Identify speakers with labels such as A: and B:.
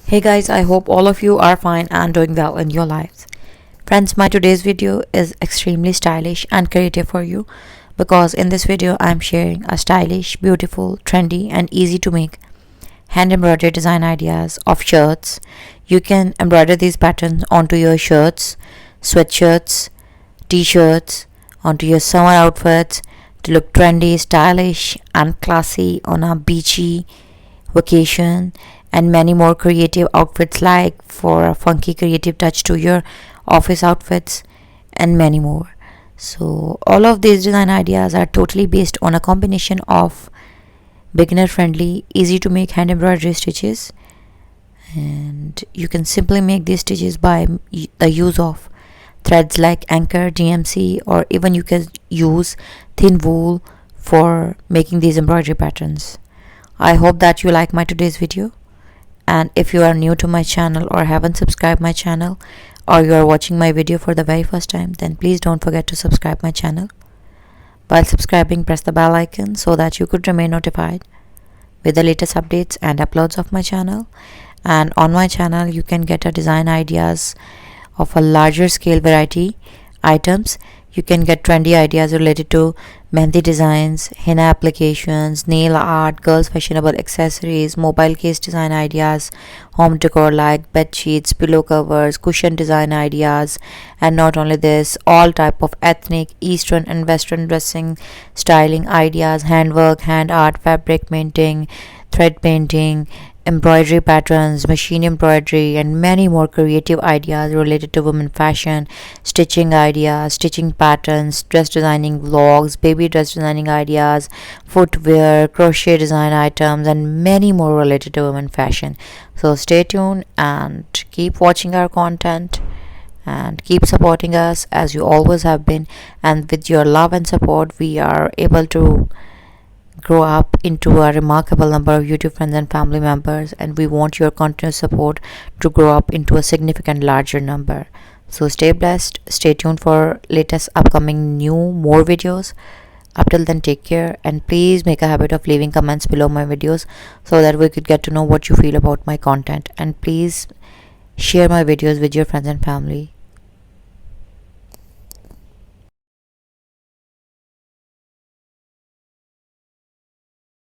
A: Hey guys, I hope all of you are fine and doing well in your lives. Friends, my today's video is extremely stylish and creative for you because in this video I am sharing a stylish, beautiful, trendy and easy to make hand embroidery design ideas of shirts. You can embroider these patterns onto your shirts, sweatshirts, t-shirts, onto your summer outfits to look trendy, stylish and classy on a beachy vacation, and many more creative outfits like for a funky creative touch to your office outfits and many more. So all of these design ideas are totally based on a combination of beginner friendly, easy to make hand embroidery stitches, and you can simply make these stitches by the use of threads like anchor, DMC, or even you can use thin wool for making these embroidery patterns. I hope that you like my today's video, and if you are new to my channel or haven't subscribed my channel, or you are watching my video for the very first time, then please don't forget to subscribe my channel. While subscribing, press the bell icon so that you could remain notified with the latest updates and uploads of my channel. And on my channel you can get a design ideas of a larger scale variety items. You can get trendy ideas related to mehndi designs, henna applications, nail art, girls fashionable accessories, mobile case design ideas, home decor like bed sheets, pillow covers, cushion design ideas, and not only this, all type of ethnic, eastern and western dressing styling ideas, handwork, hand art, fabric painting, thread painting, embroidery patterns, machine embroidery, and many more creative ideas related to women fashion, stitching ideas, stitching patterns, dress designing vlogs, baby dress designing ideas, footwear, crochet design items, and many more related to women fashion. So stay tuned and keep watching our content and keep supporting us as you always have been, and with your love and support we are able to grow up into a remarkable number of YouTube friends and family members, and we want your continuous support to grow up into a significant larger number. So stay blessed, stay tuned for latest upcoming new more videos. Up till then, take care, and please make a habit of leaving comments below my videos so that we could get to know what you feel about my content, and please share my videos with your friends and family.